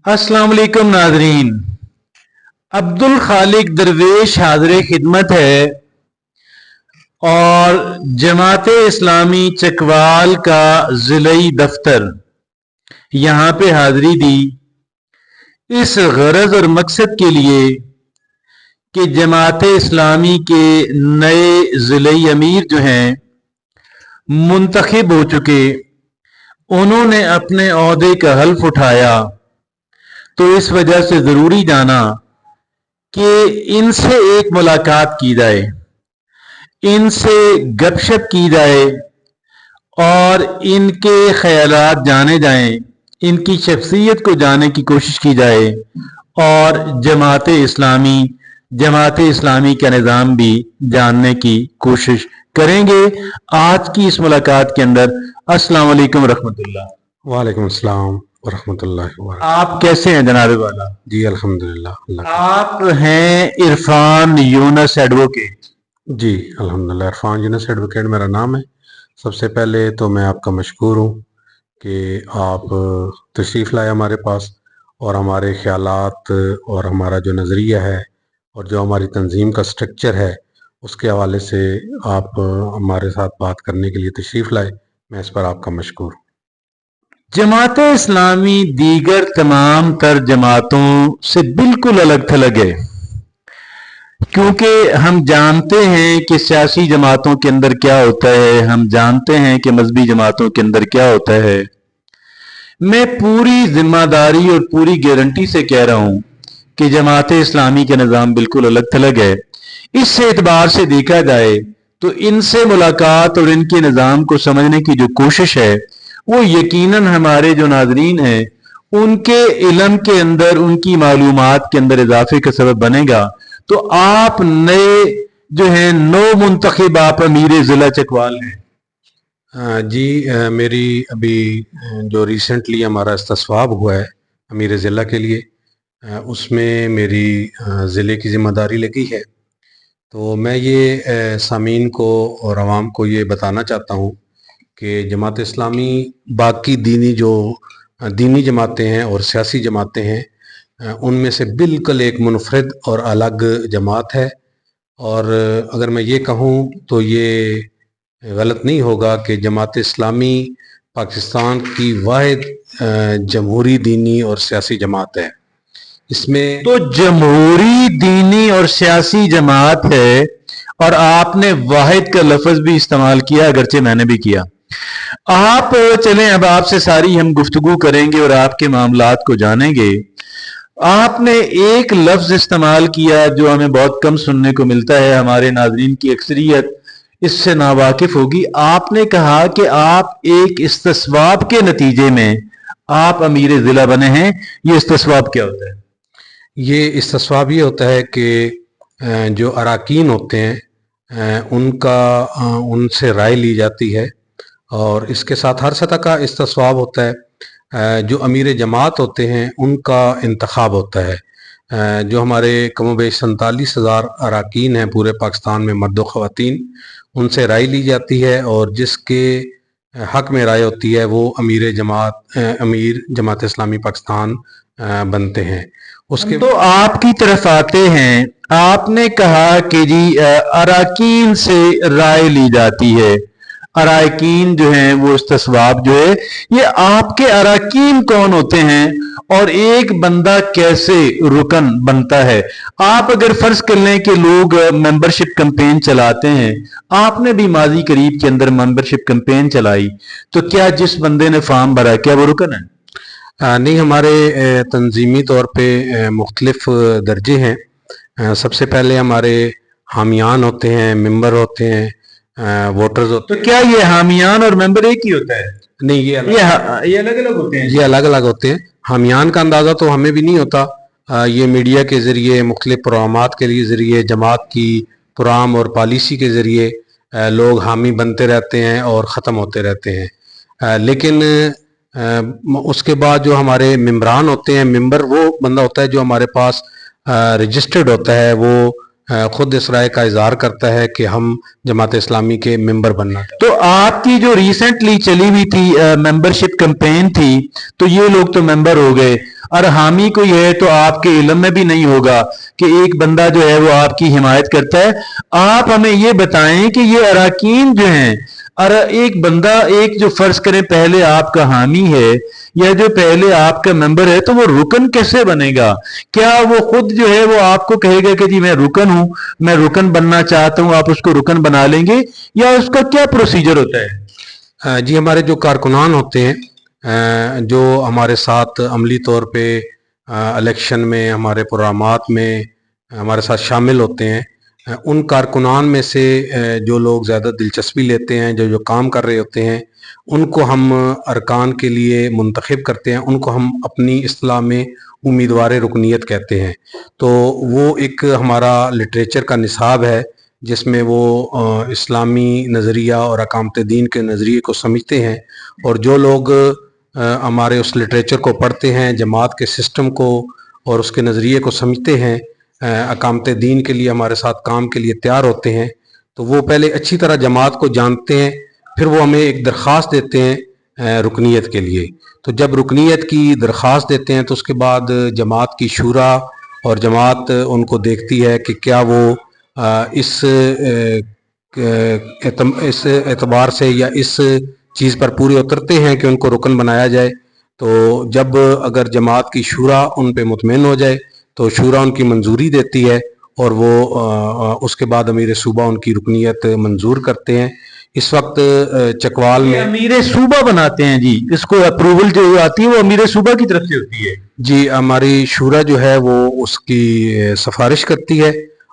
अस्सलाम वालेकुम नाजरीन। अब्दुल खालिक दरवेश हाज़िर खिदमत है और जमात इस्लामी चकवाल का ज़िलई दफ्तर यहाँ पे हाज़िरी दी इस गरज और मकसद के लिए कि जमात इस्लामी के नए ज़िलई अमीर जो हैं मुंतखब हो चुके, उन्होंने अपने ओहदे का हल्फ उठाया, तो इस वजह से ज़रूरी जाना कि इनसे एक मुलाकात की जाए, इनसे गपशप की जाए और इनके ख्यालात जाने जाएं, इनकी शख्सियत को जानने की कोशिश की जाए और जमात इस्लामी का निज़ाम भी जानने की कोशिश करेंगे आज की इस मुलाकात के अंदर। अस्सलाम वालेकुम रहमतुल्लाह। वालेकुम अस्सलाम वरहमतुल्लाहि वबरकातुहू। आप कैसे हैं जनाब वाला? जी अल्हम्दुलिल्लाह, अल्लाह का आप हैं इरफान यूनस एडवोकेट। जी अल्हम्दुलिल्लाह, इरफान यूनस एडवोकेट मेरा नाम है। सबसे पहले तो मैं आपका मशकूर हूँ कि आप तशरीफ़ लाए हमारे पास और हमारे ख़यालात और हमारा जो नज़रिया है और जो हमारी तंजीम का स्ट्रक्चर है उसके हवाले से आप हमारे साथ बात करने के लिए तशरीफ़ लाए। मैं इस पर आपका मशकूर हूँ। जमात इस्लामी दीगर तमाम तर जमातों से बिल्कुल अलग थलग है, क्योंकि हम जानते हैं कि सियासी जमातों के अंदर क्या होता है, हम जानते हैं कि मजहबी जमातों के अंदर क्या होता है। मैं पूरी जिम्मेदारी और पूरी गारंटी से कह रहा हूं कि जमात इस्लामी का निज़ाम बिल्कुल अलग थलग है। इस एतबार से देखा जाए तो इनसे मुलाकात और इनके निज़ाम को समझने की जो कोशिश है वो यकीनन हमारे जो नाजरीन हैं उनके इल्म के अंदर, उनकी मालूमात के अंदर इजाफे का सबब बनेगा। तो आप नए जो हैं नौ मुंतखब आप अमीर ज़िला चकवाल हैं। जी मेरी अभी जो रिसेंटली हमारा इस्तिस्वाब हुआ है अमीर ज़िला के लिए, उसमें मेरी ज़िले की ज़िम्मेदारी लगी है। तो मैं ये सामीन को और आवाम को ये बताना चाहता हूँ कि जमात इस्लामी बाकी दीनी जमातें हैं और सियासी जमातें हैं, उनमें से बिल्कुल एक मुनफरद और अलग जमात है। और अगर मैं ये कहूँ तो ये गलत नहीं होगा कि जमात इस्लामी पाकिस्तान की वाहिद जमहूरी दीनी और सियासी जमात है। इसमें तो जमहूरी दीनी और सियासी जमात है और आपने वाहिद का लफ्ज भी इस्तेमाल किया, अगरचे मैंने भी किया। आप चलें, अब आपसे सारी हम गुफ्तगू करेंगे और आपके मामलात को जानेंगे। आपने एक लफ्ज इस्तेमाल किया जो हमें बहुत कम सुनने को मिलता है, हमारे नाज़रीन की अक्सरियत इससे नावाकिफ होगी। आपने कहा कि आप एक इस्तिस्वाब के नतीजे में आप अमीर ज़िला बने हैं। ये इस्तिस्वाब क्या होता है? ये इस्तिस्वाब ये होता है कि जो अराकीन होते हैं उनसे राय ली जाती है और इसके साथ हर सतह का इस्तिस्वाब होता है। जो अमीर जमात होते हैं उनका इंतखाब होता है। जो हमारे कमोबेश 47,000 अराकीन हैं पूरे पाकिस्तान में, मर्द व ख़वातीन, उनसे राय ली जाती है और जिसके हक में राय होती है वो अमीर जमात इस्लामी पाकिस्तान बनते हैं। उसके तो आपकी तरफ आते हैं। आपने कहा कि जी अराकीन से राय ली जाती है। अराकीन जो हैं वो इस्तिस्वाब जो है, ये आपके अराकीन कौन होते हैं और एक बंदा कैसे रुकन बनता है? आप अगर फर्ज कर लें कि लोग मेंबरशिप कैंपेन चलाते हैं, आपने भी माजी करीब के अंदर मेंबरशिप कैंपेन चलाई, तो क्या जिस बंदे ने फॉर्म भरा क्या वो रुकन है? नहीं, हमारे तंजीमी तौर पे मुख्तलिफ दर्जे हैं। सबसे पहले हमारे हामियान होते हैं, मेंबर होते हैं, वोटर्स होते तो क्या ये हामियान और मेंबर एक ही होता है? नहीं, ये अलग अलग होते हैं। ये अलग अलग होते हैं। हामियान का अंदाज़ा तो हमें भी नहीं होता। ये मीडिया के ज़रिए, मुख्तलिफ प्रोग्रामात के लिए ज़रिए, जमात की प्रोग्राम और पॉलिसी के ज़रिए लोग हामी बनते रहते हैं और ख़त्म होते रहते हैं। लेकिन उसके बाद जो हमारे मेम्बरान होते हैं, मेंबर वो बंदा होता है जो हमारे पास रजिस्टर्ड होता है, वो खुद इस राय का इजहार करता है कि हम जमात इस्लामी के मेंबर बनना चाहते तो आपकी जो रिसेंटली चली हुई थी मेंबरशिप कैंपेन थी, तो ये लोग तो मेंबर हो गए, اور हामी कोई है तो आपके इल्म में भी नहीं होगा कि एक बंदा जो है वो आपकी हिमायत करता है। आप हमें ये बताएं कि ये अराकीन जो हैं, और एक बंदा, एक जो फर्ज करें पहले आपका हामी है या जो पहले आपका मेंबर है, तो वो रुकन कैसे बनेगा? क्या वो खुद जो है वो आपको कहेगा कि जी मैं रुकन हूं, मैं रुकन बनना चाहता हूं, आप उसको रुकन बना लेंगे, या उसका क्या प्रोसीजर होता है? जी, हमारे जो कारकुनान होते हैं जो हमारे साथ अमली तौर पे इलेक्शन में, हमारे प्रोग्रामात में हमारे साथ शामिल होते हैं, उन कारकुनान में से जो लोग ज़्यादा दिलचस्पी लेते हैं, जो जो काम कर रहे होते हैं, उनको हम अरकान के लिए मुंतखब करते हैं। उनको हम अपनी इस्तिलाह में उम्मीदवार रुकनीत कहते हैं। तो वो एक हमारा लिटरेचर का निसाब है जिसमें वो इस्लामी नज़रिया और अकामत दीन के नज़रिए को समझते हैं, और जो लोग हमारे उस लिटरेचर को पढ़ते हैं, जमात के सिस्टम को और उसके नज़रिए को समझते हैं, अकामत दीन के लिए हमारे साथ काम के लिए तैयार होते हैं, तो वो पहले अच्छी तरह जमात को जानते हैं, फिर वो हमें एक दरख्वास्त देते हैं रुकनीत के लिए। तो जब रुकनीत की दरख्वास्त देते हैं तो उसके बाद जमात की शूरा और जमात उनको देखती है कि क्या वो इस एतबार से या इस चीज़ पर पूरे उतरते हैं कि उनको रुकन बनाया जाए। तो जब अगर जमात की शूरा उन पे मुतमईन हो जाए तो शूरा उनकी मंजूरी देती है, और वो उसके बाद अमीर सूबा उनकी रुकनीत मंजूर करते हैं। इस वक्त चकवाल में अमीर सूबा बनाते हैं जी, इसको अप्रूवल जो आती है वो अमीर सूबा की तरफ से होती है जी। हमारी शूरा जो है वो उसकी सिफारिश करती है,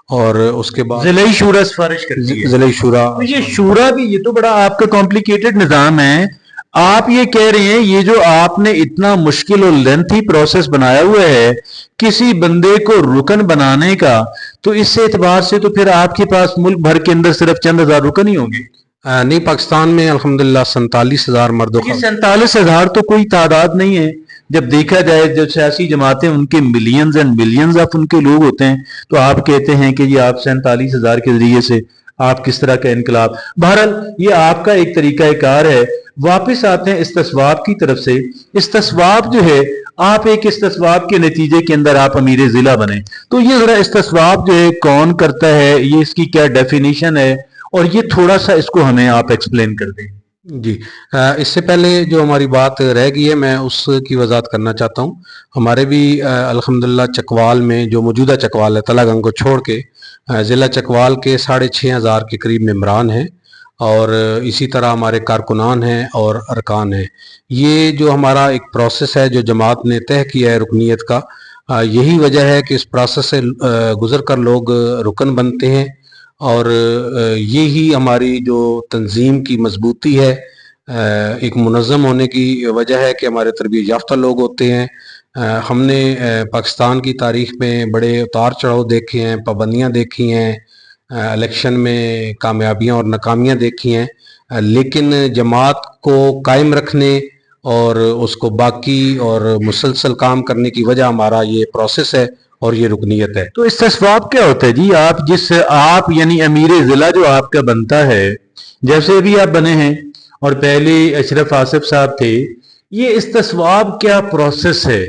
और उसके बाद ज़िलाई शूरा सिफारिश करती है। ज़िलाई शूरा, तो ये शूरा भी, ये तो बड़ा आपका कॉम्प्लिकेटेड निज़ाम है। आप ये कह रहे हैं ये जो आपने इतना मुश्किल और लेंथी प्रोसेस बनाया हुआ है किसी बंदे को रुकन बनाने का, तो इस एतबार से तो फिर आपके पास मुल्क भर के अंदर सिर्फ चंद हजार रुकन ही होंगे। नहीं, पाकिस्तान में अल्हम्दुलिल्लाह 47,000 मर्दों का। 47,000 तो कोई तादाद नहीं है। जब देखा जाए, जब सियासी जमातें, उनके मिलियंस एंड मिलियंस ऑफ उनके लोग होते हैं, तो आप कहते हैं कि ये आप 47,000 के जरिए से आप किस तरह का इनकलाब। बहरहाल ये आपका एक तरीका कार है। वापस आते हैं इस्तिस्वाब की तरफ से। इस्तिस्वाब जो है, आप एक इस्तिस्वाब के नतीजे के अंदर आप अमीर जिला बने, तो ये जरा इस्तिस्वाब जो है कौन करता है, ये इसकी क्या डेफिनेशन है, और ये थोड़ा सा इसको हमें आप एक्सप्लेन कर दें। जी, इससे पहले जो हमारी बात रह गई है मैं उसकी वजाहत करना चाहता हूँ। हमारे भी अल्हम्दुलिल्लाह चकवाल में, जो मौजूदा चकवाल है तलागंग को छोड़ के, ज़िला चकवाल के 6,500 के करीब मेम्बरान हैं, और इसी तरह हमारे कारकुनान हैं और अरकान हैं। ये जो हमारा एक प्रोसेस है जो जमात ने तय किया है रुकनीत का, यही वजह है कि इस प्रोसेस से गुज़र कर लोग रुकन बनते हैं, और ये ही हमारी जो तंजीम की मजबूती है, एक मुनज़्ज़म होने की वजह है कि हमारे तरबियत याफ्ता लोग होते हैं। हमने पाकिस्तान की तारीख़ में बड़े उतार चढ़ाव देखे हैं, पाबंदियाँ देखी हैं, इलेक्शन में कामयाबियाँ और नाकामियाँ देखी हैं, लेकिन जमात को कायम रखने और उसको बाकी और मुसलसल काम करने की वजह हमारा ये प्रोसेस है और ये रुकनीत है। तो इस्तिस्वाब क्या होता है जी? आप यानी अमीर जिला जो आपका बनता है, जैसे भी आप बने हैं और पहले अशरफ आसिफ साहब थे, ये इस्तिस्वाब क्या प्रोसेस है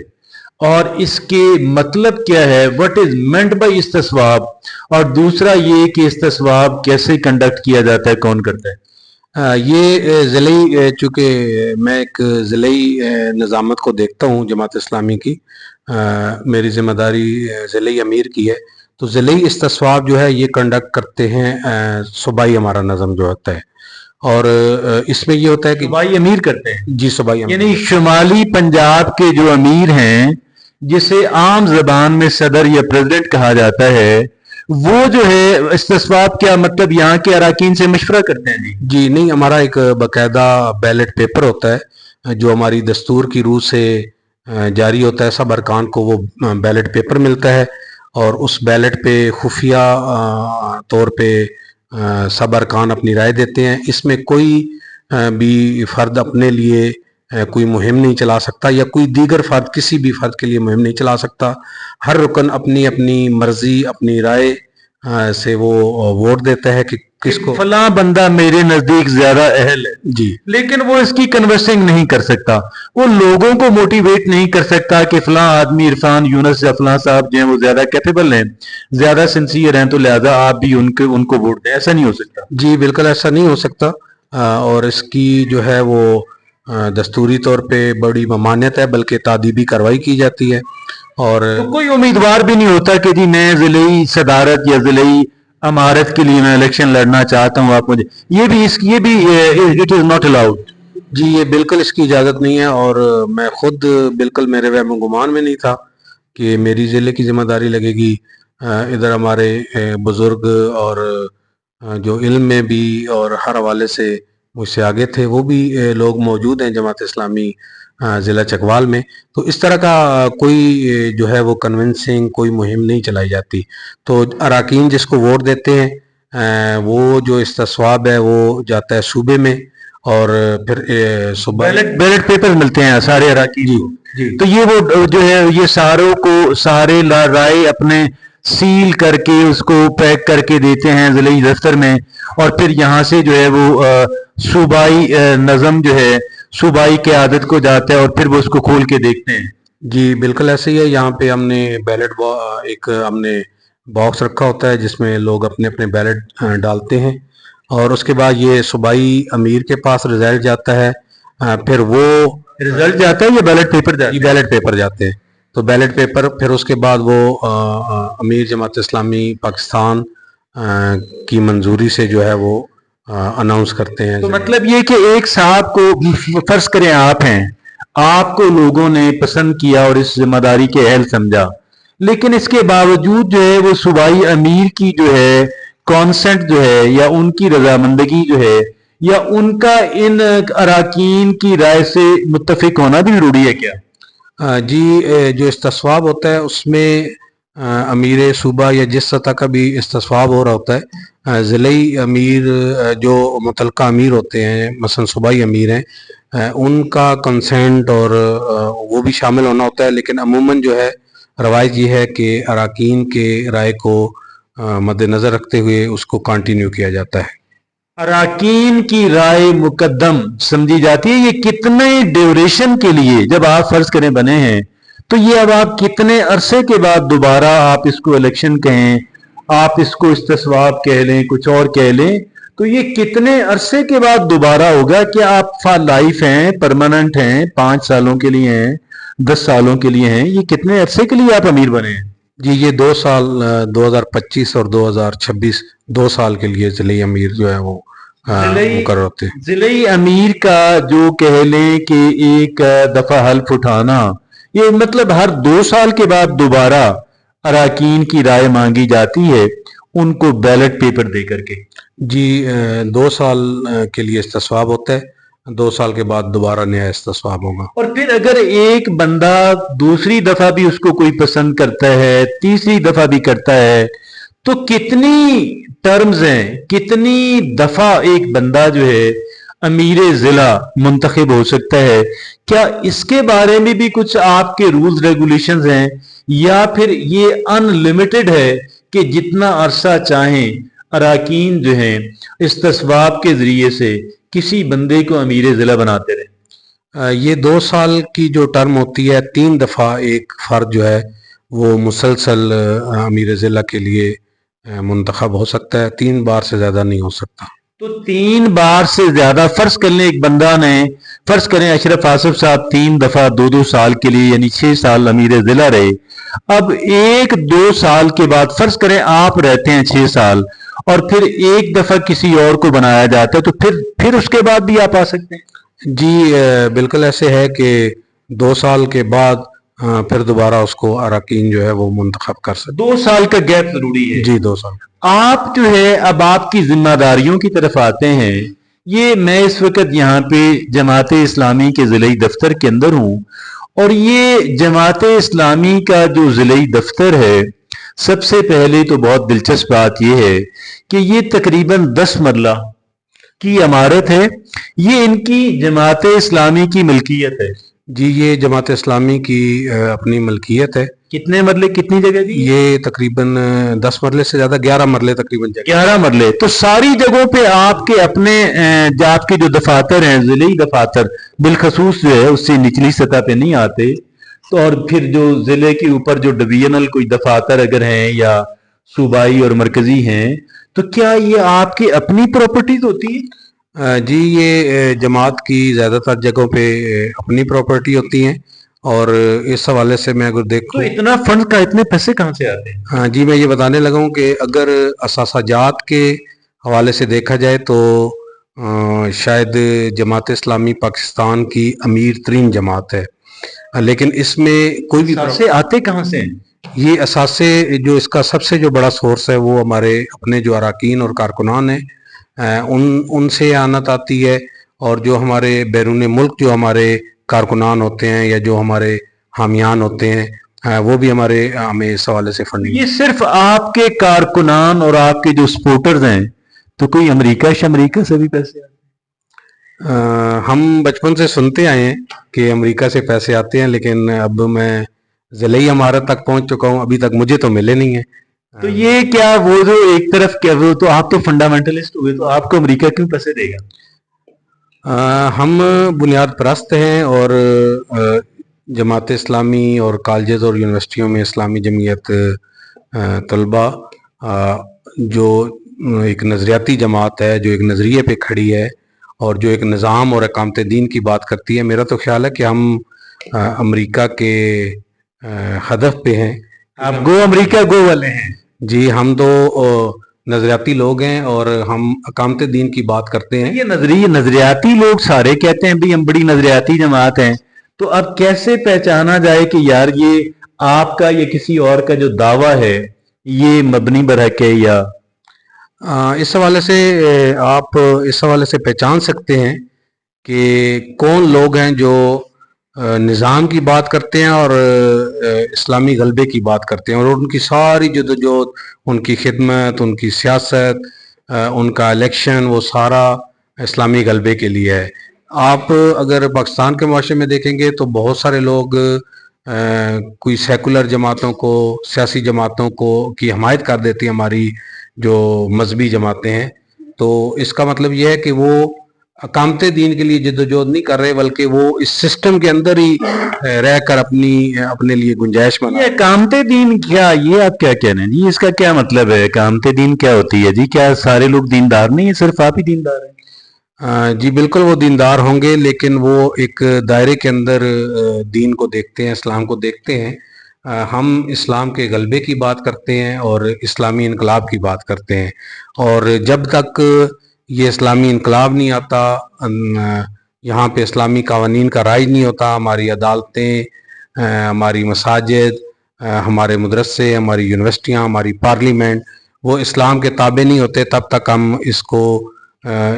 और इसके मतलब क्या है? व्हाट इज मेंट बाय इस्तिस्वाब? और दूसरा ये कि इस्तिस्वाब कैसे कंडक्ट किया जाता है, कौन करता है? ये ज़िले, चूँकि मैं एक ज़िले निज़ामत को देखता हूँ जमात इस्लामी की, मेरी ज़िम्मेदारी ज़िले अमीर की है, तो ज़िले इस्तिस्वाब जो है ये कंडक्ट करते हैं सूबाई हमारा नज़म जो होता है, और इसमें ये होता है कि सूबाई अमीर करते हैं जी, सूबाई अमीर, यानी शुमाली पंजाब के जो अमीर हैं, जिसे आम ज़बान में सदर या प्रेसिडेंट कहा जाता है, वो जो है इस्तिस्वाब क्या मतलब यहाँ के अराकीन से मशवरा करते हैं? जी जी नहीं, हमारा एक बाकायदा बैलेट पेपर होता है जो हमारी दस्तूर की रूह से जारी होता है। सब अरकान को वो बैलेट पेपर मिलता है, और उस बैलेट पे खुफिया तौर पे सब अरकान अपनी राय देते हैं। इसमें कोई भी फ़र्द अपने लिए कोई मुहिम नहीं चला सकता, या कोई दीगर फ़र्द किसी भी फ़र्द के लिए मुहिम नहीं चला सकता। हर रुकन अपनी अपनी मर्ज़ी, अपनी राय से वो वोट देता है कि किसको। फलां बंदा मेरे नजदीक ज्यादा अहल है जी लेकिन वो इसकी कन्वर्सिंग नहीं कर सकता, वो लोगों को मोटिवेट नहीं कर सकता कि फलां आदमी इरफान यूनुस या फलां साहब जो हैं वो ज्यादा कैपेबल हैं, ज्यादा सिंसियर हैं, तो लिहाजा आप भी उनको वोट दें। ऐसा नहीं हो सकता। जी बिल्कुल ऐसा नहीं हो सकता। और इसकी जो है वो दस्तूरी तौर पे बड़ी ममानियत है, बल्कि तादीबी कार्रवाई की जाती है। और तो कोई उम्मीदवार भी नहीं होता कि जी मैं जिले सदारत या जिले अमारत के लिए मैं इलेक्शन लड़ना चाहता हूँ, आप मुझे ये भी इट इज नॉट अलाउड। जी ये बिल्कुल इसकी इजाज़त नहीं है। और मैं खुद बिल्कुल मेरे वहम गुमान में नहीं था कि मेरी ज़िले की ज़िम्मेदारी लगेगी। इधर हमारे बुज़ुर्ग और जो इल्म में भी और हर हवाले से मुझसे आगे थे वो भी लोग मौजूद हैं जमात इस्लामी ज़िला चकवाल में। तो इस तरह का कोई जो है वो कन्विंसिंग कोई मुहिम नहीं चलाई जाती। तो अरकान जिसको वोट देते हैं वो जो इस्तिस्वाब है वो जाता है सूबे में, और फिर सुबह बैलेट पेपर मिलते हैं सारे अरकान को। जी तो ये वो जो है ये सारों को सारे राय अपने सील करके उसको पैक करके देते हैं जिले दफ्तर में, और फिर यहाँ से जो है वो सूबाई नज़म जो है सूबाई के आदत को जाता है और फिर वो उसको खोल के देखते हैं। जी बिल्कुल ऐसे ही है। यहाँ पे हमने एक हमने बॉक्स रखा होता है जिसमें लोग अपने अपने बैलेट डालते हैं, और उसके बाद ये सूबाई अमीर के पास रिजल्ट जाता है। फिर वो रिजल्ट जाता है या बैलेट पेपर जाता है? बैलेट पेपर जाते हैं। तो बैलेट पेपर फिर उसके बाद वो अमीर जमात इस्लामी पाकिस्तान की मंजूरी से जो है वो अनाउंस करते हैं। तो मतलब ये कि एक साहब को फर्ज करें आप हैं, आपको लोगों ने पसंद किया और इस जिम्मेदारी के अहल समझा, लेकिन इसके बावजूद जो है वो सूबाई अमीर की जो है कॉन्सेंट जो है या उनकी रजामंदगी जो है या उनका इन अरकान की राय से मुत्तफिक होना भी जरूरी है क्या? जी जो इस्तिस्वाब होता है उसमें अमीर सूबा या जिस सतह का भी इस्तिस्वाब हो रहा होता है, ज़िले अमीर जो मुतलका अमीर होते हैं मसलन सूबाई अमीर हैं, उनका कंसेंट और वो भी शामिल होना होता है। लेकिन अमूमन जो है रवायत ये है कि अरकान के राय को मद्देनज़र रखते हुए उसको कंटिन्यू किया जाता है। अरकान की राय मुकद्दम समझी जाती है। ये कितने ड्यूरेशन के लिए, जब आप फर्ज करें बने हैं, तो ये अब आप कितने अरसे के बाद दोबारा आप इसको इलेक्शन कहें, आप इसको इस्तिस्वाब कह लें, कुछ और कह लें, तो ये कितने अरसे के बाद दोबारा होगा? क्या आप लाइफ हैं, परमानेंट हैं, 5 सालों के लिए हैं, 10 सालों के लिए हैं? ये कितने अरसे के लिए आप अमीर बने हैं? जी ये 2 साल 2025 और 2026 2 साल के लिए ज़िले अमीर जो है वो मुकर्रर होते हैं। ज़िले अमीर का जो कह लें कि एक दफा हल्फ उठाना, ये मतलब हर 2 साल के बाद दोबारा अरकान की राय मांगी जाती है उनको बैलेट पेपर दे करके। जी 2 साल के लिए इस्तिस्वाब होता है, 2 साल के बाद दोबारा नया इस्तिस्वाब होगा। और फिर अगर एक बंदा दूसरी दफा भी उसको कोई पसंद करता है, तीसरी दफा भी करता है, तो कितनी टर्म्स हैं, कितनी दफा एक बंदा जो है अमीर जिला मुंतखब हो सकता है? क्या इसके बारे में भी कुछ आपके रूल्स रेगुलेशंस हैं, या फिर ये अनलिमिटेड है कि जितना अरसा चाहें अरकान जो हैं इस्तिस्वाब के जरिए से किसी बंदे को अमीर जिला बनाते रहे? ये 2 साल की जो टर्म होती है, 3 दफ़ा एक फ़र्द जो है वो मुसलसल अमीर ज़िला के लिए मुंतखब हो सकता है, 3 बार से ज़्यादा नहीं हो सकता। तो 3 बार से ज्यादा फर्ज कर लें, एक बंदा ने फर्ज करें अशरफ आसिफ साहब 3 दफा 2-2 साल के लिए यानी 6 साल अमीर जिला रहे। अब 1-2 साल के बाद फर्ज करें आप रहते हैं 6 साल और फिर एक दफा किसी और को बनाया जाता है, तो फिर उसके बाद भी आप आ सकते हैं? जी बिल्कुल ऐसे है कि 2 साल के बाद फिर दोबारा उसको अरकान जो है वो मुंतखब कर सकते। 2 साल का गैप जरूरी है। जी 2 साल। आप जो है अब आपकी जिम्मेदारियों की तरफ आते हैं। ये मैं इस वक्त यहाँ पे जमात इस्लामी के ज़िले दफ्तर के अंदर हूँ, और ये जमात इस्लामी का जो ज़िले दफ्तर है, सबसे पहले तो बहुत दिलचस्प बात यह है कि ये तकरीबन 10 मरला की इमारत है। ये इनकी जमात इस्लामी की मिल्कियत है। जी ये जमात इस्लामी की अपनी मलकियत है। कितने मरले, कितनी जगह जी? ये तकरीबन 10 मरले से ज़्यादा, 11 मरले तकरीबन जगह। 11 मरले। तो सारी जगहों पे आपके अपने जात के जो दफातर हैं, जिले दफातर बिलखसूस जो है उससे निचली सतह पे नहीं आते, तो और फिर जो जिले के ऊपर जो डिवीजनल कोई दफातर अगर हैं या सूबाई और मरकजी हैं, तो क्या ये आपकी अपनी प्रॉपर्टीज होती है? जी ये जमात की ज़्यादातर जगहों पे अपनी प्रॉपर्टी होती हैं, और इस हवाले से मैं अगर तो देखूँ, इतना फंड का, इतने पैसे कहाँ से आते हैं? हाँ जी, मैं ये बताने लगा हूँ कि अगर असासाजात के हवाले से देखा जाए तो शायद जमात इस्लामी पाकिस्तान की अमीर तरीन जमात है, लेकिन इसमें कोई भी पैसे आते कहाँ से हैं? ये असासे जो इसका सबसे जो बड़ा सोर्स है वो हमारे अपने जो अरकान और कारकुनान हैं, उनसे आनत आती है, और जो हमारे बैरून मुल्क जो हमारे कारकुनान होते हैं या जो हमारे हामियान होते हैं, वो भी हमें इस हवाले से फंडिंग। ये सिर्फ आपके कारकुनान और आपके जो सपोर्टर्स हैं, तो कोई अमेरिका से भी पैसे आते हम बचपन से सुनते आए हैं कि अमेरिका से पैसे आते हैं, लेकिन अब मैं ज़िले इमारत तक पहुंच चुका हूं, अभी तक मुझे तो मिले नहीं है। हैं? तो ये क्या, वो जो एक तरफ क्या, वो तो आप तो फंडामेंटलिस्ट हुए, तो आपको अमेरिका क्यों पैसे देगा? हम बुनियाद परस्त हैं, और जमात इस्लामी और कॉलेजेस और यूनिवर्सिटियों में इस्लामी जमीयत तलबा जो एक नज़रियाती जमात है, जो एक नज़रिए पे खड़ी है और जो एक निज़ाम और अकामत दीन की बात करती है, मेरा तो ख्याल है कि हम अमेरिका के हदफ पे हैं। आप गो अमेरिका गो वाले हैं? जी, हम तो नज़रियाती लोग हैं और हम अकामत दीन की बात करते हैं। ये नजरियाती लोग सारे कहते हैं भी हम बड़ी नजरियाती जमात हैं, तो अब कैसे पहचाना जाए कि यार ये आपका या किसी और का जो दावा है ये मबनी बरहक है? या इस हवाले से आप इस हवाले से पहचान सकते हैं कि कौन लोग हैं जो निज़ाम की बात करते हैं और इस्लामी गलबे की बात करते हैं, और उनकी सारी जदोजहद, उनकी खिदमत, उनकी सियासत, उनका इलेक्शन, वो सारा इस्लामी गलबे के लिए है। आप अगर पाकिस्तान के माशरे में देखेंगे तो बहुत सारे लोग कोई सेकुलर जमातों को, सियासी जमातों को की हमायत कर देती हैं, हमारी जो मजहबी जमातें हैं। तो इसका मतलब यह है कि वो अकामते दीन के लिए जद्दोजहद नहीं कर रहे, बल्कि वो इस सिस्टम के अंदर ही रहकर अपने लिए गुंजाइश बना। ये अकामते दीन क्या, ये आप क्या कह रहे हैं जी? इसका क्या मतलब है? अकामते दीन क्या होती है जी? क्या सारे लोग दीनदार नहीं है, सिर्फ आप ही दीनदार हैं? जी बिल्कुल, वो दीनदार होंगे, लेकिन वो एक दायरे के अंदर दीन को देखते हैं, इस्लाम को देखते हैं। हम इस्लाम के गलबे की बात करते हैं और इस्लामी इनकलाब की बात करते हैं, और जब तक ये इस्लामी इनकलाब नहीं आता, यहाँ पे इस्लामी कावानीन का राज नहीं होता, हमारी अदालतें, हमारी मसाजिद, हमारे मदरसे, हमारी यूनिवर्सिटियाँ, हमारी पार्लियामेंट वो इस्लाम के ताबे नहीं होते, तब तक हम इसको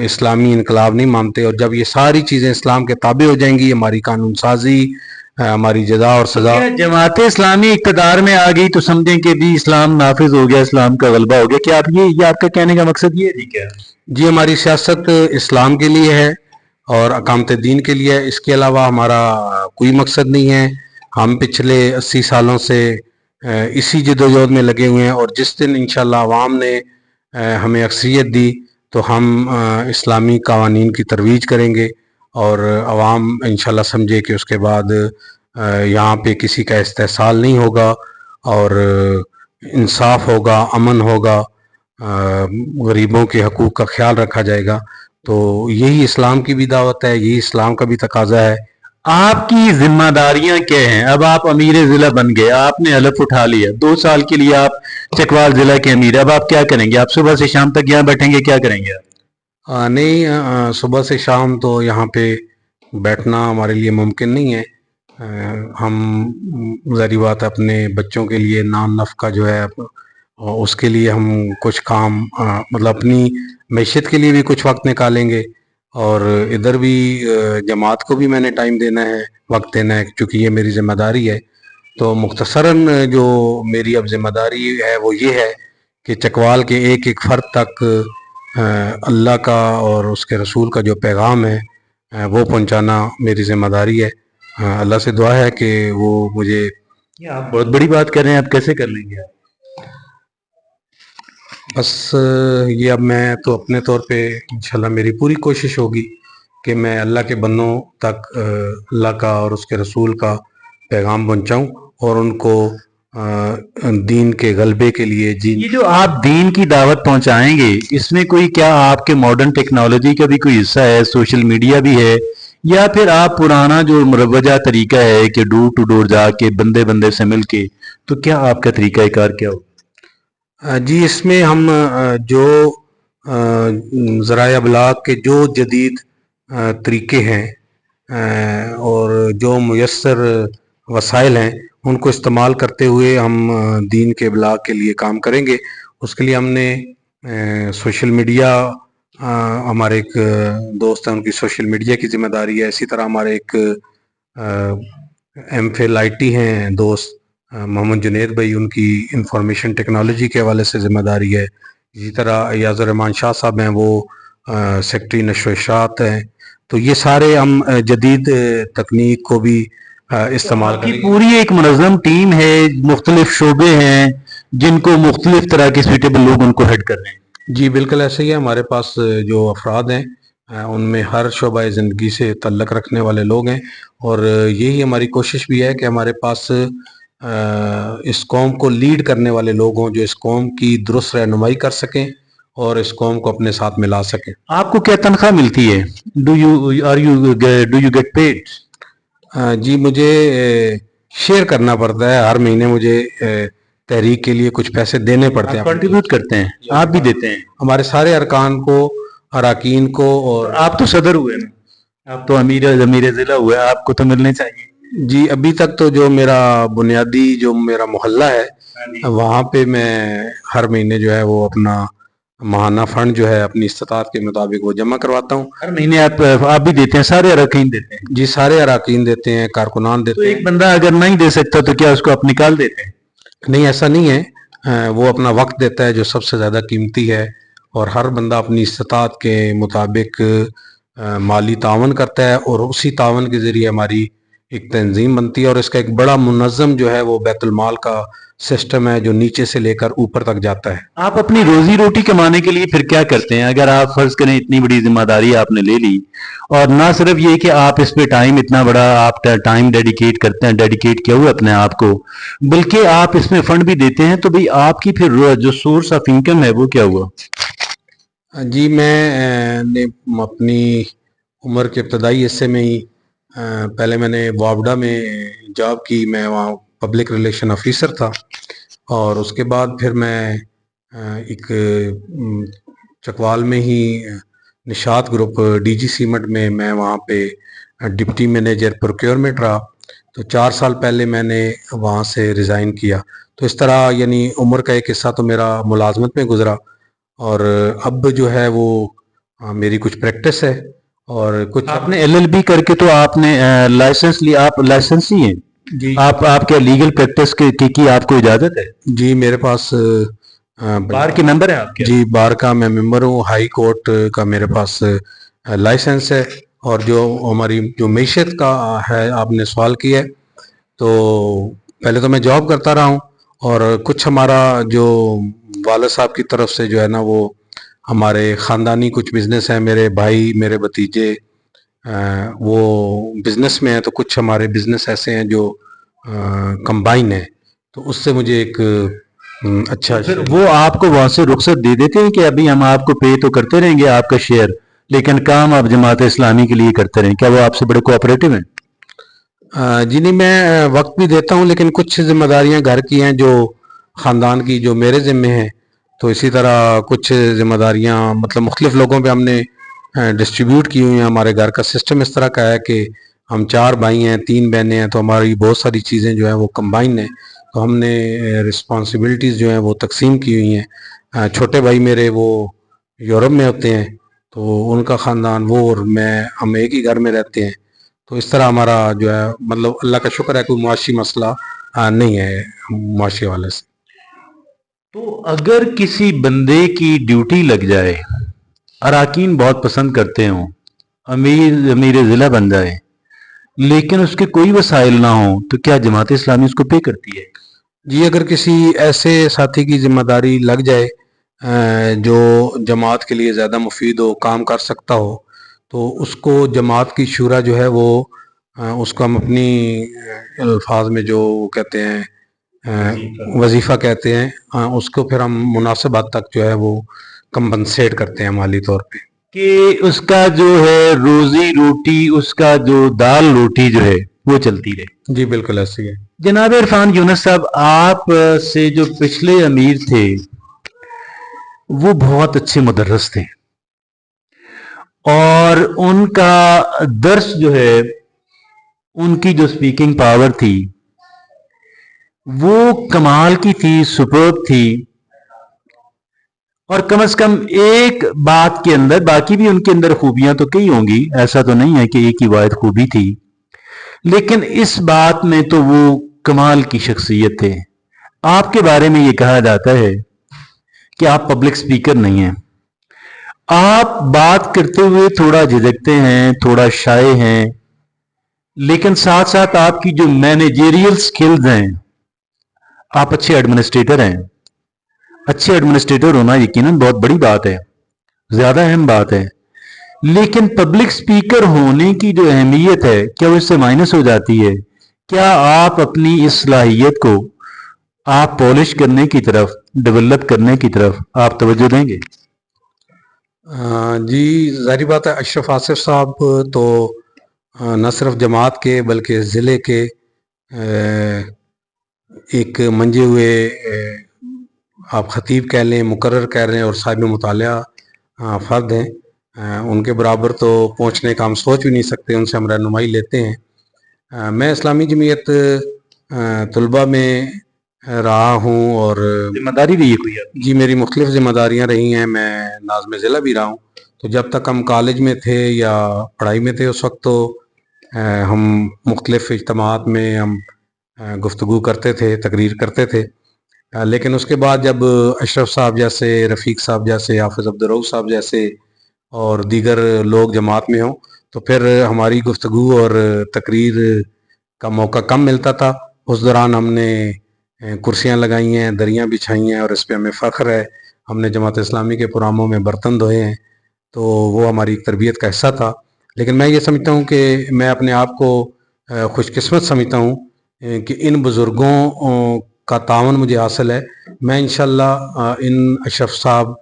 इस्लामी इनकलाब नहीं मानते। और जब ये सारी चीज़ें इस्लाम के ताबे हो जाएंगी, हमारी कानून साजी, हमारी जजा और सजा। जमात इस्लामी इक़्तिदार में आ गई तो समझें कि भी इस्लाम नाफिज हो गया, इस्लाम का गलबा हो गया? क्या आप ये आपका कहने का मकसद ये है जी? क्या जी, हमारी सियासत इस्लाम के लिए है और अकामत दीन के लिए है, इसके अलावा हमारा कोई मकसद नहीं है। हम पिछले 80 सालों से इसी जदोजहद में लगे हुए हैं, और जिस दिन इंशाल्लाह अवाम ने हमें अक्सरियत दी तो हम इस्लामी कावानीन की तरवीज करेंगे, और अवाम इंशाल्लाह समझे कि उसके बाद यहाँ पे किसी का इस्तेहसाल नहीं होगा, और इंसाफ होगा, अमन होगा, गरीबों के हकूक़ का ख्याल रखा जाएगा। तो यही इस्लाम की भी दावत है, यही इस्लाम का भी तकाजा है। आपकी जिम्मेदारियां क्या हैं? अब आप अमीर जिला बन गए, आपने हलफ उठा लिया, 2 साल के लिए आप चकवाल जिला के अमीर, अब आप क्या करेंगे? आप सुबह से शाम तक यहाँ बैठेंगे, क्या करेंगे आप? नहीं, सुबह से शाम तो यहाँ पे बैठना हमारे लिए मुमकिन नहीं है। हम ज़ाहिर बात है अपने बच्चों के लिए नाम नफ़्का जो है उसके लिए हम कुछ काम मतलब अपनी मैशत के लिए भी कुछ वक्त निकालेंगे, और इधर भी जमात को भी मैंने टाइम देना है, वक्त देना है, क्योंकि ये मेरी ज़िम्मेदारी है। तो मुख्तसरन जो मेरी अब ज़िम्मेदारी है वो ये है कि चकवाल के एक एक फ़र्द तक अल्लाह का और उसके रसूल का जो पैगाम है वो पहुंचाना मेरी ज़िम्मेदारी है। अल्लाह से दुआ है कि वो मुझे یہ آپ بہت بڑی بات کر رہے ہیں, آپ کیسے کر لیں گے؟ بس یہ اب میں تو اپنے طور پہ انشاءاللہ میری پوری کوشش ہوگی کہ میں اللہ کے بندوں تک اللہ کا اور اس کے رسول کا پیغام پہنچاؤں اور ان کو دین کے غلبے کے لیے یہ جو آپ دین کی دعوت پہنچائیں گے, اس میں کوئی کیا آپ کے ماڈرن ٹیکنالوجی کا بھی کوئی حصہ ہے, سوشل میڈیا بھی ہے, یا پھر آپ پرانا جو مروجہ طریقہ ہے کہ ڈور ٹو ڈور جا کے بندے بندے سے مل کے, تو کیا آپ کا طریقہ کار کیا ہو؟ جی اس میں ہم جو ذرائع ابلاغ کے جو جدید طریقے ہیں اور جو میسر وسائل ہیں ان کو استعمال کرتے ہوئے ہم دین کے ابلاغ کے لیے کام کریں گے. اس کے لیے ہم نے سوشل میڈیا, ہمارے ایک دوست ہیں ان کی سوشل میڈیا کی ذمہ داری ہے. اسی طرح ہمارے ایک ایم فل آئی ٹی ہیں دوست محمد جنید بھائی, ان کی انفارمیشن ٹیکنالوجی کے حوالے سے ذمہ داری ہے. اسی طرح ایاز الرحمان شاہ صاحب ہیں, وہ سیکٹری نشر و اشاعت ہیں. تو یہ سارے ہم جدید تکنیک کو بھی استعمال کریں گے. پوری ایک منظم ٹیم ہے, مختلف شعبے ہیں جن کو مختلف طرح کے سویٹیبل لوگ ان کو ہیڈ کر رہے ہیں. جی بالکل ایسے ہی ہے. ہمارے پاس جو افراد ہیں ان میں ہر شعبہ زندگی سے تعلق رکھنے والے لوگ ہیں, اور یہی ہماری کوشش بھی ہے کہ ہمارے پاس اس قوم کو لیڈ کرنے والے لوگ ہوں جو اس قوم کی درست رہنمائی کر سکیں اور اس قوم کو اپنے ساتھ ملا سکیں. آپ کو کیا تنخواہ ملتی ہے؟ Do you get paid? جی مجھے شیئر کرنا پڑتا ہے, ہر مہینے مجھے تحریک کے لیے کچھ پیسے دینے پڑتے ہیں. کنٹریبیوٹ کرتے ہیں, آپ بھی دیتے ہیں؟ ہمارے سارے ارکان کو, اراکین کو. اور آپ تو صدر ہوئے نا, آپ تو امیر ضلع ہوئے, آپ کو تو ملنے چاہیے. جی ابھی تک تو جو میرا بنیادی جو میرا محلہ ہے وہاں پہ میں ہر مہینے جو ہے وہ اپنا ماہانہ فنڈ جو ہے اپنی استطاعت کے مطابق وہ جمع کرواتا ہوں. ہر مہینے آپ بھی دیتے ہیں؟ سارے اراکین دیتے ہیں؟ جی سارے اراکین دیتے ہیں, کارکنان دیتے ہیں. ایک بندہ اگر نہیں دے سکتا تو کیا اس کو آپ نکال دیتے ہیں؟ نہیں ایسا نہیں ہے, وہ اپنا وقت دیتا ہے جو سب سے زیادہ قیمتی ہے, اور ہر بندہ اپنی استطاعت کے مطابق مالی تعاون کرتا ہے, اور اسی تعاون کے ذریعے ہماری ایک تنظیم بنتی ہے, اور اس کا ایک بڑا منظم جو ہے وہ بیت المال کا سسٹم ہے جو نیچے سے لے کر اوپر تک جاتا ہے. آپ اپنی روزی روٹی کمانے کے لیے پھر کیا کرتے ہیں؟ اگر آپ فرض کریں اتنی بڑی ذمہ داری آپ نے لے لی, اور نہ صرف یہ کہ آپ اس پہ ٹائم اتنا بڑا آپ ٹائم ڈیڈیکیٹ کرتے ہیں, ڈیڈیکیٹ کیا ہوا اپنے آپ کو, بلکہ آپ اس میں فنڈ بھی دیتے ہیں, تو بھئی آپ کی پھر جو سورس آف انکم ہے وہ کیا ہوا؟ جی میں نے اپنی عمر کے ابتدائی حصے میں ہی پہلے میں نے وابڈا میں جاب کی, میں وہاں پبلک ریلیشن آفیسر تھا, اور اس کے بعد پھر میں ایک چکوال میں ہی نشاط گروپ ڈی جی سیمنٹ میں وہاں پہ ڈپٹی مینیجر پروکیورمنٹ رہا. تو 4 سال پہلے میں نے وہاں سے ریزائن کیا. تو اس طرح یعنی عمر کا ایک حصہ تو میرا ملازمت میں گزرا, اور اب جو ہے وہ میری کچھ پریکٹس ہے, اور کچھ آپ نے ایل ایل بی کر کے تو آپ نے لائسنس لیا, آپ لائسنس ہی ہیں؟ جی آپ کیا لیگل پریکٹس کی آپ کو اجازت ہے؟ جی میرے پاس بار کے ممبر ہیں آپ کے؟ جی بار کا میں ممبر ہوں, ہائی کورٹ کا میرے پاس لائسنس ہے. اور جو ہماری جو معیشت کا ہے آپ نے سوال کیا ہے, تو پہلے تو میں جاب کرتا رہا ہوں, اور کچھ ہمارا جو والد صاحب کی طرف سے جو ہے نا وہ ہمارے خاندانی کچھ بزنس ہیں, میرے بھائی میرے بھتیجے وہ بزنس میں ہیں, تو کچھ ہمارے بزنس ایسے ہیں جو کمبائن ہیں, تو اس سے مجھے ایک اچھا. پھر وہ آپ کو وہاں سے رخصت دے دیتے ہیں کہ ابھی ہم آپ کو پے تو کرتے رہیں گے آپ کا شیئر, لیکن کام آپ جماعت اسلامی کے لیے کرتے رہیں؟ کیا وہ آپ سے بڑے کوآپریٹو ہیں؟ جی نہیں, میں وقت بھی دیتا ہوں, لیکن کچھ ذمہ داریاں گھر کی ہیں جو خاندان کی جو میرے ذمے ہیں, تو اسی طرح کچھ ذمہ داریاں مطلب مختلف لوگوں پہ ہم نے ڈسٹریبیوٹ کی ہوئی ہیں. ہمارے گھر کا سسٹم اس طرح کا ہے کہ ہم 4 بھائی ہیں 3 بہنیں ہیں, تو ہماری بہت ساری چیزیں جو ہیں وہ کمبائن ہیں, تو ہم نے رسپانسبلٹیز جو ہیں وہ تقسیم کی ہوئی ہیں. چھوٹے بھائی میرے وہ یورپ میں ہوتے ہیں, تو ان کا خاندان وہ اور میں ہم ایک ہی گھر میں رہتے ہیں. تو اس طرح ہمارا جو ہے مطلب اللہ کا شکر ہے کوئی معاشی مسئلہ نہیں ہے معاشی والے سے. تو اگر کسی بندے کی ڈیوٹی لگ جائے, اراکین بہت پسند کرتے ہوں, امیر ضلع بن جائے, लेकिन उसके कोई वसाइल ना हो, तो क्या जमात इस्लामी उसको पे करती है? जी, अगर किसी ऐसे साथी की जिम्मेदारी लग जाए जो जमात के लिए ज़्यादा मुफीद हो, काम कर सकता हो, तो उसको जमात की शूरा जो है वो उसको हम अपनी अल्फाज में जो कहते हैं वजीफ़ा कहते हैं, उसको फिर हम मुनासिब हद तक जो है वो कंपनसेट करते हैं माली तौर पे। कि उसका जो है रोजी रोटी, उसका जो दाल रोटी जो है वो चलती रहे। जी बिल्कुल ऐसे ही है। जनाब इरफान यूनुस साहब, आप से जो पिछले अमीर थे वो बहुत अच्छे मुदर्रिस थे, और उनका दर्स जो है, उनकी जो स्पीकिंग पावर थी वो कमाल की थी, सुपर्ब थी। और कम से कम एक बात के अंदर, बाकी भी उनके अंदर खूबियां तो कई होंगी, ऐसा तो नहीं है कि एक ही वाहिद खूबी थी, लेकिन इस बात में तो वो कमाल की शख्सियत थे। आपके बारे में ये कहा जाता है कि आप पब्लिक स्पीकर नहीं हैं, आप बात करते हुए थोड़ा झिझकते हैं, थोड़ा शाय हैं, लेकिन साथ साथ आपकी जो मैनेजेरियल स्किल्स हैं, आप अच्छे एडमिनिस्ट्रेटर हैं। अच्छे एडमिनिस्ट्रेटर होना यकीनन बहुत बड़ी बात है, ज्यादा अहम बात है, लेकिन पब्लिक स्पीकर होने की जो अहमियत है, क्या वो इससे माइनस हो जाती है? क्या आप अपनी इस सलाहियत को आप पॉलिश करने की तरफ, डेवलप करने की तरफ आप तवज्जो देंगे? जी ज़ाहिर बात है, अशरफ आसिफ साहब तो न सिर्फ जमात के बल्कि ज़िले के एक मंजे हुए आप ख़तीब कह लें, मुकर्रर कह लें और साहिब मुतालिया फ़र्द हैं। उनके बराबर तो पहुंचने का हम सोच भी नहीं सकते, उनसे हम रहनुमाई लेते हैं। मैं इस्लामी जमीयत तलबा में रहा हूँ और जिम्मेदारी भी ये कोई है? जी मेरी मुख्तलिफ ज़िम्मेदारियाँ रही हैं, मैं नाज़िम ज़िला भी रहा हूँ। तो जब तक हम कॉलेज में थे या पढ़ाई में थे, उस वक्त तो हम मुख्तलिफ इज्तिमात में हम गुफ्तगू करते थे, तकरीर करते थे। लेकिन उसके बाद जब अशरफ साहब जैसे, रफ़ीक साहब जैसे, हाफ़िज़ अब्दुर्रऊफ़ साहब जैसे और दीगर लोग जमात में हों, तो फिर हमारी गुफ्तगू और तकरीर का मौका कम मिलता था। उस दौरान हमने कुर्सियाँ लगाई हैं, दरियाँ बिछाई हैं और इस पे हमें फ़ख्र है। हमने जमात इस्लामी के प्रोग्रामों में बर्तन धोए हैं, तो वो हमारी एक तरबियत का हिस्सा था। लेकिन मैं ये समझता हूँ कि मैं अपने आप को खुशकिस्मत समझता हूँ कि इन बुज़ुर्गों का तावन मुझे हासिल है। मैं इंशाअल्लाह इन अशरफ साहब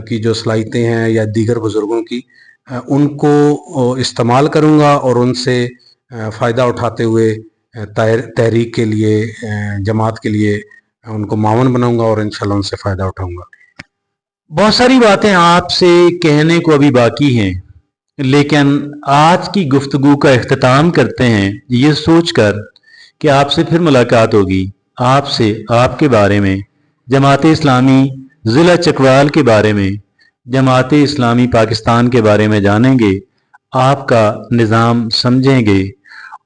की जो सलाहियतें हैं या दीगर बुज़ुर्गों की, उनको इस्तेमाल करूँगा और उनसे फ़ायदा उठाते हुए तहरीक के लिए, जमात के लिए उनको मावन बनाऊंगा और इंशाल्लाह उनसे फ़ायदा उठाऊंगा। बहुत सारी बातें आपसे कहने को अभी बाकी हैं, लेकिन आज की गुफ्तगू का इख्तिताम करते हैं ये सोचकर कि आपसे फिर मुलाकात होगी, आपसे आपके बारे में, जमात इस्लामी ज़िला चकवाल के बारे में, जमात इस्लामी पाकिस्तान के बारे में जानेंगे, आपका निज़ाम समझेंगे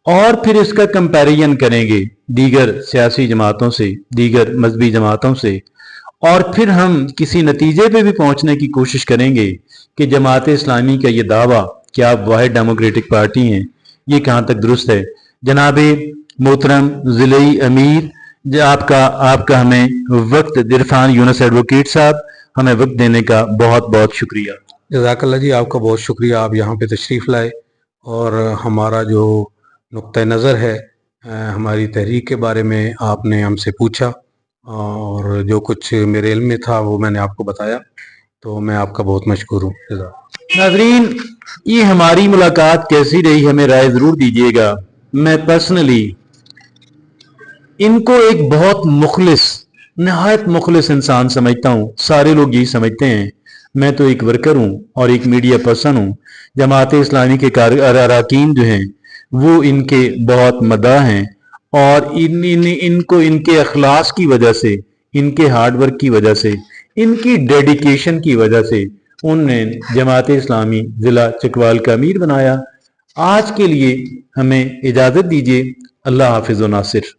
और फिर इसका कंपैरिजन करेंगे दीगर सियासी जमातों से, दीगर मजहबी जमातों से, और फिर हम किसी नतीजे पे भी पहुंचने की कोशिश करेंगे कि जमात इस्लामी का ये दावा कि आप वाहिद डेमोक्रेटिक पार्टी हैं, ये कहाँ तक दुरुस्त है। जनाब मोहतरम ज़िले अमीर, आपका आपका हमें वक्त, इरफान यूनुस एडवोकेट साहब, हमें वक्त देने का बहुत बहुत शुक्रिया। जज़ाकल्लाह जी, आपका बहुत शुक्रिया, आप यहाँ पे तशरीफ़ लाए और हमारा जो नुक्ता नज़र है हमारी तहरीक के बारे में आपने हमसे पूछा और जो कुछ मेरे इल्म में था वो मैंने आपको बताया, तो मैं आपका बहुत मशकूर हूँ। नाज़रीन, ये हमारी मुलाकात कैसी रही हमें राय ज़रूर दीजिएगा। मैं पर्सनली इनको एक बहुत मुखलिस, नहायत मुखलिस इंसान समझता हूँ। सारे लोग यही समझते हैं। मैं तो एक वर्कर हूँ और एक मीडिया पर्सन हूँ। जमात इस्लामी के अरकान जो हैं वो इनके बहुत मदाह हैं, और इनको इनके अखलास की वजह से, इनके हार्ड वर्क की वजह से, इनकी डेडिकेशन की वजह से उनने जमात इस्लामी ज़िला चकवाल का अमीर बनाया। आज के लिए हमें इजाज़त दीजिए। अल्लाह हाफिज़ व नासिर।